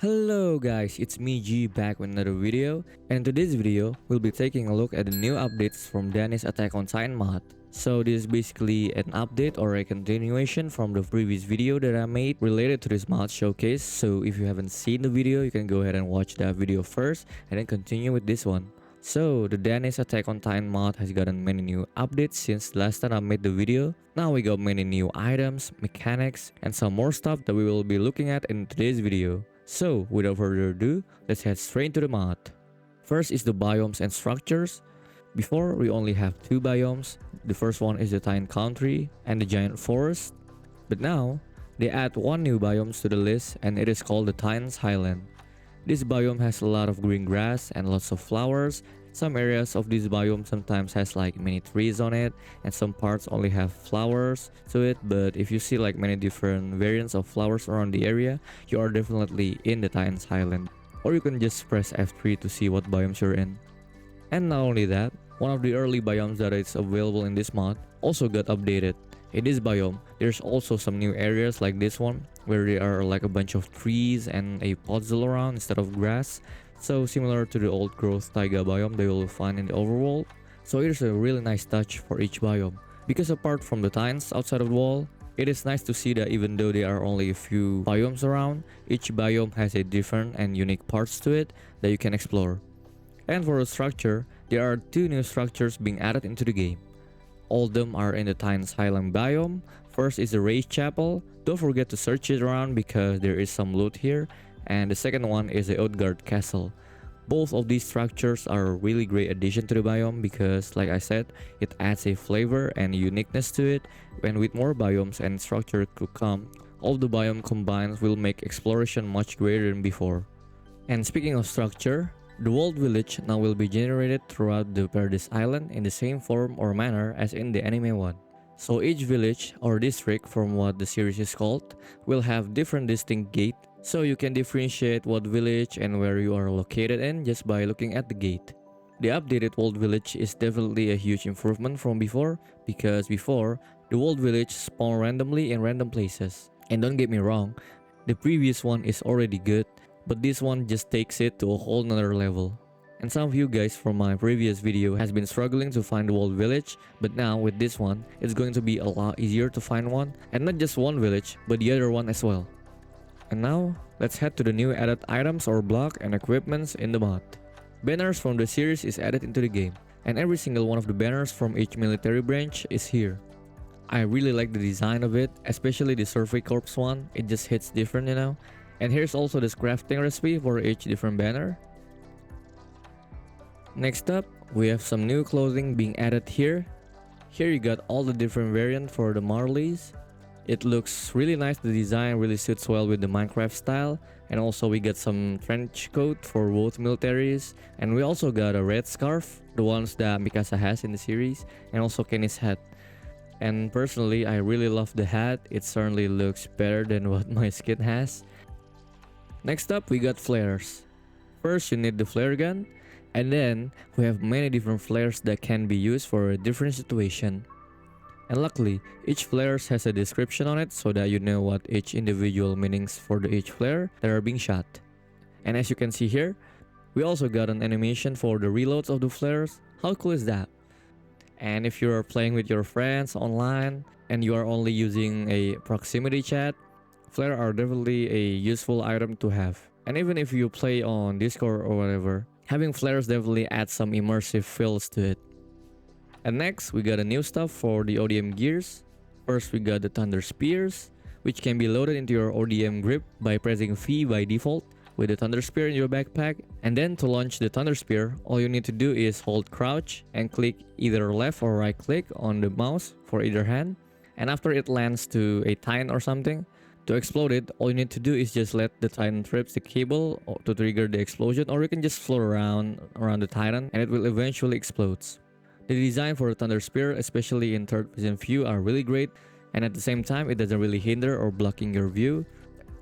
Hello guys, it's me G back with another video, and in today's video, we'll be taking a look at the new updates from Danish Attack on Titan mod. So this is basically an update or a continuation from the previous video that I made related to this mod showcase. So if you haven't seen the video, you can go ahead and watch that video first and then continue with this one. So the Danish Attack on Titan mod has gotten many new updates since last time I made the video. Now we got many new items, mechanics, and some more stuff that we will be looking at in today's video. So without further ado, let's head straight into the mod. First is the biomes and structures. Before, we only have two biomes. The first one is the Titan Country and the Giant Forest. But now, they add one new biome to the list, and it is called the Titan's Highland. This biome has a lot of green grass and lots of flowers. Some areas of this biome sometimes has like many trees on it, and some parts only have flowers to it. But if you see like many different variants of flowers around the area, you are definitely in the Titan's Highland. Or you can just press F3 to see what biomes you're in. And not only that, one of the early biomes that is available in this mod also got updated. In this biome, there's also some new areas like this one, where there are like a bunch of trees and a puzzle around instead of grass. So similar to the old growth taiga biome that you will find in the overworld. So it is a really nice touch for each biome. Because apart from the titans outside of the wall, it is nice to see that even though there are only a few biomes around, each biome has a different and unique parts to it that you can explore. And for the structure, there are two new structures being added into the game. All of them are in the Titan's Highland biome. First is the Raised Chapel. Don't forget to search it around because there is some loot here. And the second one is the Outgard Castle. Both of these structures are a really great addition to the biome because, like I said, it adds a flavor and uniqueness to it. And with more biomes and structure to come, all the biome combined will make exploration much greater than before. And speaking of structure, the world village now will be generated throughout the Paradise Island in the same form or manner as in the anime one. So each village or district, from what the series is called, will have different distinct gate, so you can differentiate what village and where you are located in just by looking at the gate. The updated world village is definitely a huge improvement from before, because before, the world village spawned randomly in random places. And don't get me wrong, the previous one is already good, but this one just takes it to a whole nother level. And some of you guys from my previous video has been struggling to find the world village, but now with this one, it's going to be a lot easier to find one, and not just one village, but the other one as well. And now, let's head to the new added items or block and equipments in the mod. Banners from the series is added into the game, and every single one of the banners from each military branch is here. I really like the design of it, especially the Survey Corps one. It just hits different, you know. And here's also this crafting recipe for each different banner. Next up, we have some new clothing being added here. Here you got all the different variants for the Marleys. It looks really nice, the design really suits well with the Minecraft style. And also we got some trench coat for both militaries. And we also got a red scarf, the ones that Mikasa has in the series. And also Kenny's hat. And personally, I really love the hat. It certainly looks better than what my skin has. Next up, we got flares. First, you need the flare gun, and then we have many different flares that can be used for a different situation. And luckily, each flare has a description on it so that you know what each individual meanings for each flare that are being shot. And as you can see here, we also got an animation for the reloads of the flares. How cool is that? And if you are playing with your friends online and you are only using a proximity chat, flare are definitely a useful item to have. And even if you play on Discord or whatever, having flares definitely adds some immersive feels to it. And next, we got a new stuff for the ODM gears. First, we got the Thunder Spears, which can be loaded into your ODM grip by pressing V by default with the Thunder Spear in your backpack. And then to launch the Thunder Spear, all you need to do is hold crouch and click either left or right click on the mouse for either hand. And after it lands to a Titan or something, to explode it, all you need to do is just let the Titan trips the cable to trigger the explosion, or you can just float around the Titan and it will eventually explode. The design for the Thunder Spear, especially in third person view, are really great, and at the same time it doesn't really hinder or blocking your view.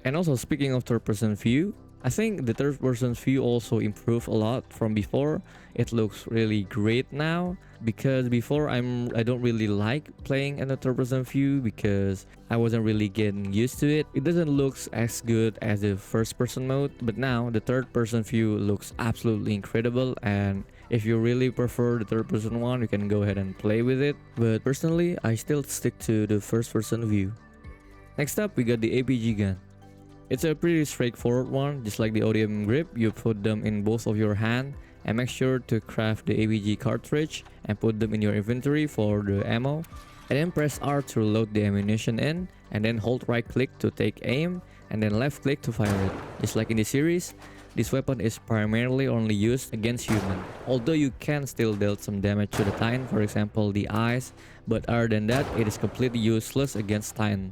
And also, speaking of third person view, I think the third person view also improved a lot from before. It looks really great now, because before I don't really like playing in the third person view because I wasn't really getting used to it. It doesn't look as good as the first person mode, but now the third person view looks absolutely incredible, and if you really prefer the third person one, you can go ahead and play with it. But personally, I still stick to the first person view. Next up, we got the APG gun. It's a pretty straightforward one. Just like the ODM grip, you put them in both of your hand and make sure to craft the APG cartridge and put them in your inventory for the ammo, and then press R to load the ammunition in, and then hold right click to take aim, and then left click to fire it. Just like in the series, this weapon is primarily only used against human, although you can still deal some damage to the Titan, for example the eyes, but other than that it is completely useless against Titan.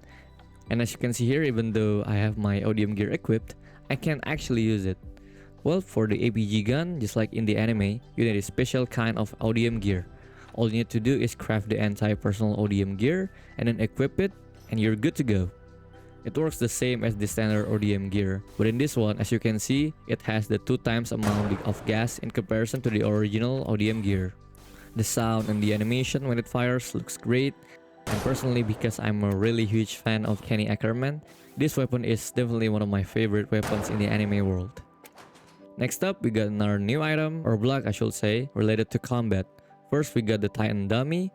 And as you can see here, even though I have my ODM gear equipped, I can't actually use it. Well, for the APG gun, just like in the anime, you need a special kind of ODM gear. All you need to do is craft the anti-personal ODM gear and then equip it, and you're good to go. It works the same as the standard ODM gear, but in this one, as you can see, it has the 2 times amount of gas in comparison to the original ODM gear. The sound and the animation when it fires looks great. And personally, because I'm a really huge fan of Kenny Ackerman, this weapon is definitely one of my favorite weapons in the anime world. Next up, we got another new item, or block I should say, related to combat. First, we got the Titan dummy.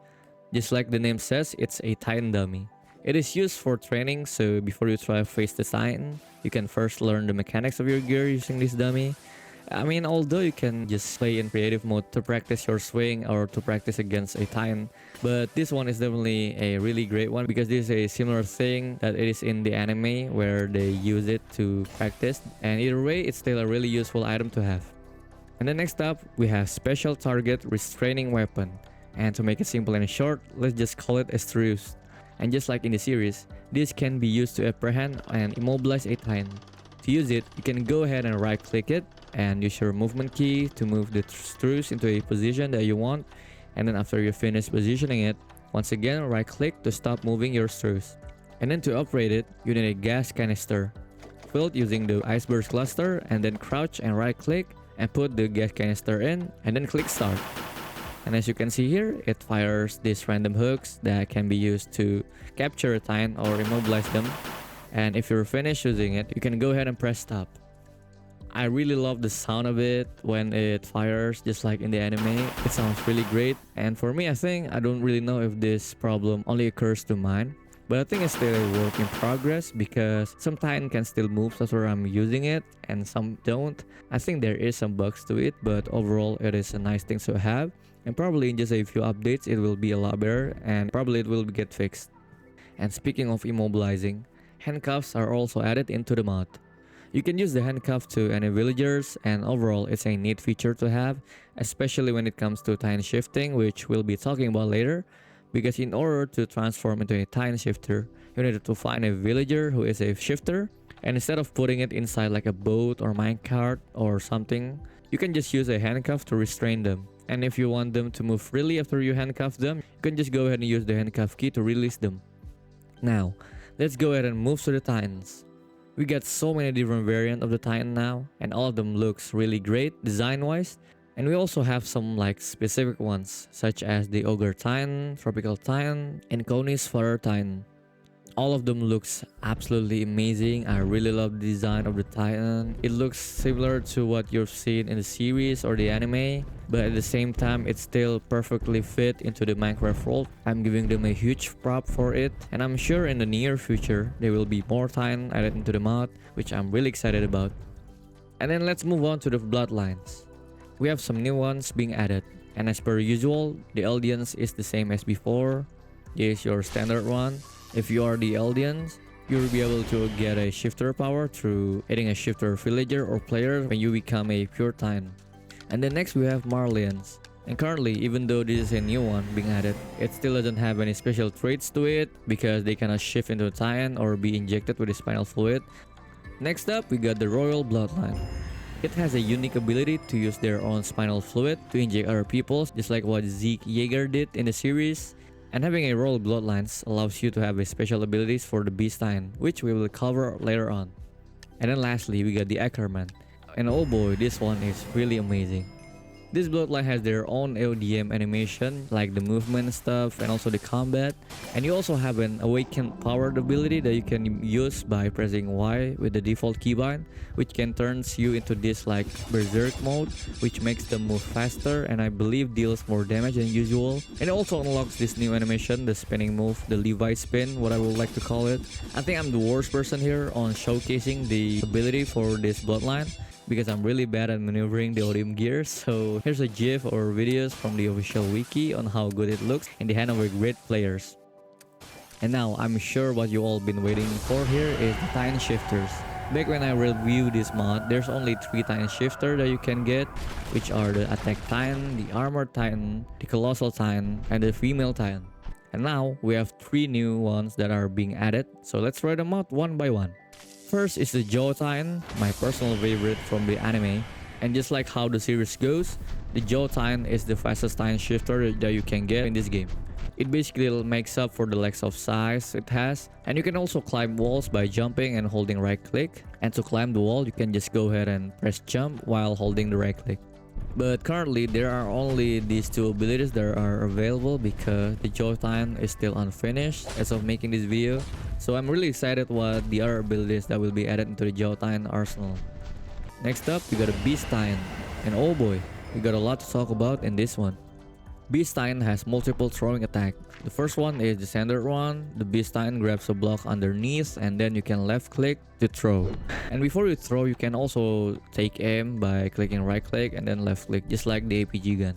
Just like the name says, it's a Titan dummy. It is used for training, so before you try to face the Titan, you can first learn the mechanics of your gear using this dummy. I mean, although you can just play in creative mode to practice your swing or to practice against a Titan, but this one is definitely a really great one because this is a similar thing that it is in the anime where they use it to practice, and either way it's still a really useful item to have. And then next up, we have special target restraining weapon, and to make it simple and short, let's just call it a Struce. And just like in the series, this can be used to apprehend and immobilize a Titan. To use it, you can go ahead and right click it and use your movement key to move the Struce into a position that you want, and then after you finish positioning it, once again right click to stop moving your Struce. And then to operate it, you need a gas canister. Fill it using the ice burst cluster, and then crouch and right click and put the gas canister in, and then click start. And as you can see here, it fires these random hooks that can be used to capture a Titan or immobilize them. And if you're finished using it, you can go ahead and press stop. I really love the sound of it when it fires, just like in the anime. It sounds really great, and for me, I don't really know if this problem only occurs to mine, but I think it's still a work in progress because some Titan can still move after I'm using it and some don't. I think there is some bugs to it, but overall it is a nice thing to have, and probably in just a few updates it will be a lot better, and probably it will get fixed. And speaking of immobilizing, handcuffs are also added into the mod. You can use the handcuff to any villagers, and overall it's a neat feature to have, especially when it comes to Titan shifting, which we'll be talking about later, because in order to transform into a Titan shifter, you need to find a villager who is a shifter, and instead of putting it inside like a boat or minecart or something, you can just use a handcuff to restrain them. And if you want them to move freely after you handcuff them, you can just go ahead and use the handcuff key to release them. Now, let's go ahead and move to the Titans. We got so many different variants of the Titan now, and all of them looks really great design wise. And we also have some like specific ones, such as the Ogre Titan, Tropical Titan, and Coney's Fire Titan. All of them looks absolutely amazing. I really love the design of the Titan. It looks similar to what you've seen in the series or the anime, but at the same time it's still perfectly fit into the Minecraft world. I'm giving them a huge prop for it, and I'm sure in the near future there will be more Titan added into the mod, which I'm really excited about. And then let's move on to the Bloodlines. We have some new ones being added, and as per usual, the Eldians is the same as before. This is your standard one. If you are the Eldians, you'll be able to get a shifter power through adding a shifter villager or player when you become a pure Titan. And then next we have Marlians. And currently, even though this is a new one being added, it still doesn't have any special traits to it because they cannot shift into a Titan or be injected with a spinal fluid. Next up, we got the Royal Bloodline. It has a unique ability to use their own spinal fluid to inject other people, just like what Zeke Yeager did in the series. And having a Royal Bloodlines allows you to have a special abilities for the Beast Titan, which we will cover later on. And then lastly, we got the Ackerman. And oh boy, this one is really amazing. This bloodline has their own AODM animation, like the movement stuff and also the combat. And you also have an awakened powered ability that you can use by pressing Y with the default keybind, which can turns you into this like berserk mode, which makes them move faster and I believe deals more damage than usual. And it also unlocks this new animation, the spinning move, the Levi spin, what I would like to call it. I think I'm the worst person here on showcasing the ability for this bloodline, because I'm really bad at maneuvering the ODM gear. So here's a gif or videos from the official wiki on how good it looks in the hand of a great players. And now I'm sure what you all been waiting for here is the Titan shifters. Back when I reviewed this mod, there's only 3 Titan shifter that you can get, which are the Attack Titan, the Armored Titan, the Colossal Titan, and the Female Titan. And now we have 3 new ones that are being added, so let's try them out one by one. First is the Jaw Titan, my personal favorite from the anime. And just like how the series goes, the Jaw Titan is the fastest Titan shifter that you can get in this game. It basically makes up for the lack of size it has, and you can also climb walls by jumping and holding right click. And to climb the wall, you can just go ahead and press jump while holding the right click. But currently there are only these 2 abilities that are available because the Jaw Titan is still unfinished as of making this video. So I'm really excited what the other abilities that will be added into the Jaw Titan arsenal. Next up, we got a Beast Titan. And oh boy, we got a lot to talk about in this one. Beast Titan has multiple throwing attacks. The first one is the standard one. The Beast Titan grabs a block underneath and then you can left click to throw. And before you throw, you can also take aim by clicking right click and then left click, just like the APG gun.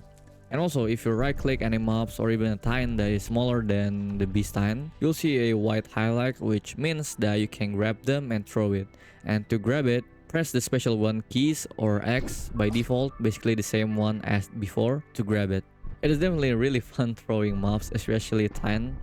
And also, if you right click any mobs or even a Titan that is smaller than the Beast Titan, you'll see a white highlight, which means that you can grab them and throw it. And to grab it, press the special one keys or X by default, basically the same one as before, to grab it. It is definitely really fun throwing mobs, especially Titan.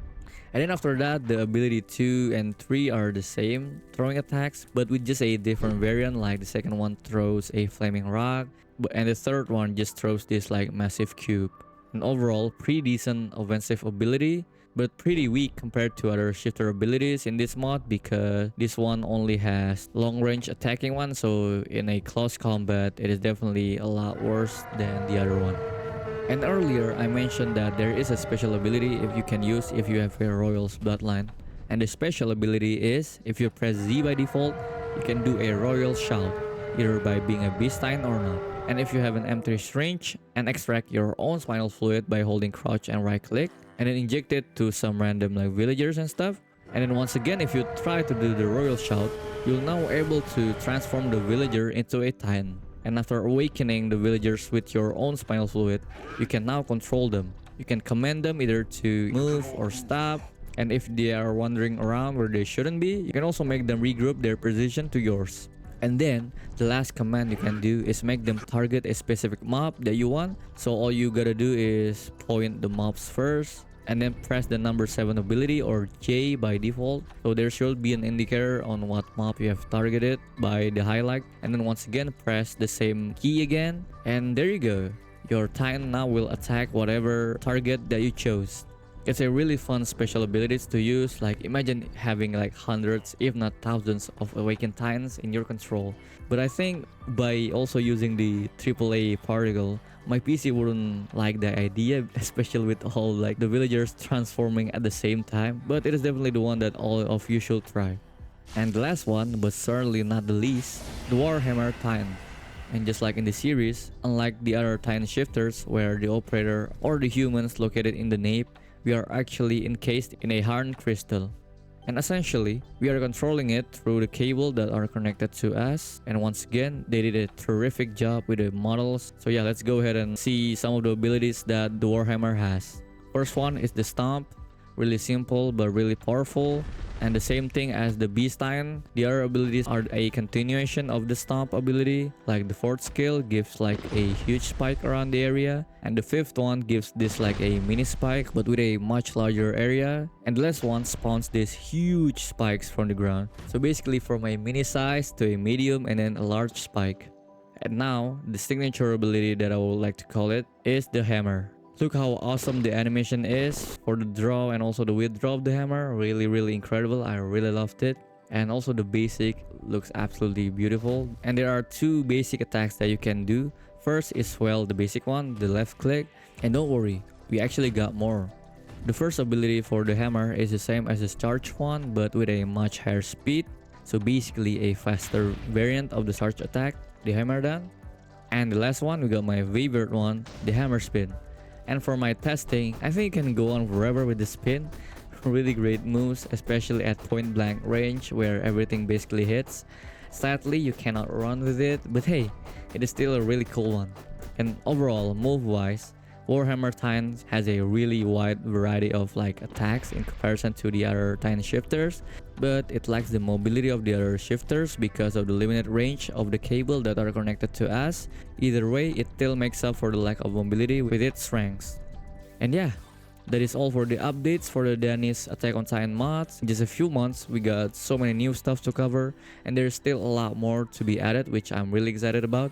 And then after that, the ability 2 and 3 are the same throwing attacks, but with just a different variant. Like the second one throws a flaming rock, and the third one just throws this like massive cube. And overall, pretty decent offensive ability, but pretty weak compared to other shifter abilities in this mod, because this one only has long range attacking one, so in a close combat it is definitely a lot worse than the other one. And earlier I mentioned that there is a special ability if you can use if you have a Royal's bloodline. And the special ability is, if you press Z by default, you can do a Royal shout, either by being a Beast Titan or not. And if you have an M3 syringe and extract your own spinal fluid by holding crouch and right click, and then inject it to some random like villagers and stuff. And then once again, if you try to do the Royal shout, you'll now able to transform the villager into a Titan. And after awakening the villagers with your own spinal fluid, you can now control them. You can command them either to move or stop. And if they are wandering around where they shouldn't be, you can also make them regroup their position to yours. And then the last command you can do is make them target a specific mob that you want. So all you gotta do is point the mobs first, and then press the number 7 ability or J by default. So there should be an indicator on what mob you have targeted by the highlight. And then once again, press the same key again. And there you go. Your Titan now will attack whatever target that you chose. It's a really fun special abilities to use. Like imagine having like hundreds if not thousands of awakened Titans in your control. But I think by also using the AAA particle, my PC wouldn't like the idea, especially with all like the villagers transforming at the same time. But it is definitely the one that all of you should try. And the last one, but certainly not the least, the Warhammer Titan. And just like in the series, unlike the other Titan shifters where the operator or the humans located in the nape, we are actually encased in a hardened crystal. And essentially, we are controlling it through the cable that are connected to us. And once again, they did a terrific job with the models. So yeah, let's go ahead and see some of the abilities that the Warhammer has. First one is the Stomp. Really simple but really powerful. And the same thing as the Beast Titan, the other abilities are a continuation of the Stomp ability. Like the 4th skill gives like a huge spike around the area, and the 5th one gives this like a mini spike but with a much larger area, and the last one spawns these huge spikes from the ground. So basically from a mini size to a medium and then a large spike. And now the signature ability that I would like to call it is the Hammer. Look how awesome the animation is for the draw and also the withdraw of the hammer. Really incredible. I really loved it. and also the basic looks absolutely beautiful. And there are two basic attacks that you can do. First is, well, the basic one, the left click, and don't worry, we actually got more. The first ability for the hammer is the same as the charge one, but with a much higher speed, so basically a faster variant of the charge attack, the hammer done. And the last one, we got my favorite one, the hammer spin. And for my testing, I think you can go on forever with the spin. Really great moves, especially at point blank range where everything basically hits. Sadly, you cannot run with it, but hey, it is still a really cool one. And overall, move wise, Warhammer Titans has a really wide variety of attacks in comparison to the other Titan shifters, but it lacks the mobility of the other shifters because of the limited range of the cable that are connected to us. Either way, it still makes up for the lack of mobility with its strengths. And yeah, that is all for the updates for the Danish Attack on Titan mods. In just a few months, we got so many new stuff to cover, and there's still a lot more to be added, which I'm really excited about.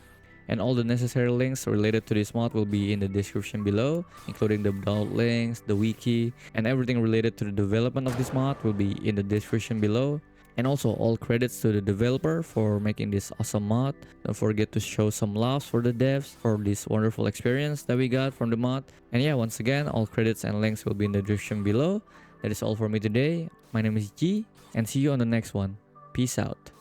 And all the necessary links related to this mod will be in the description below, including the Bloodlines, the Wiki, and everything related to the development of this mod will be in the description below. And also all credits to the developer for making this awesome mod. Don't forget to show some love for the devs for this wonderful experience that we got from the mod. And yeah, once again, all credits and links will be in the description below. That is all for me today. My name is G, and see you on the next one. Peace out.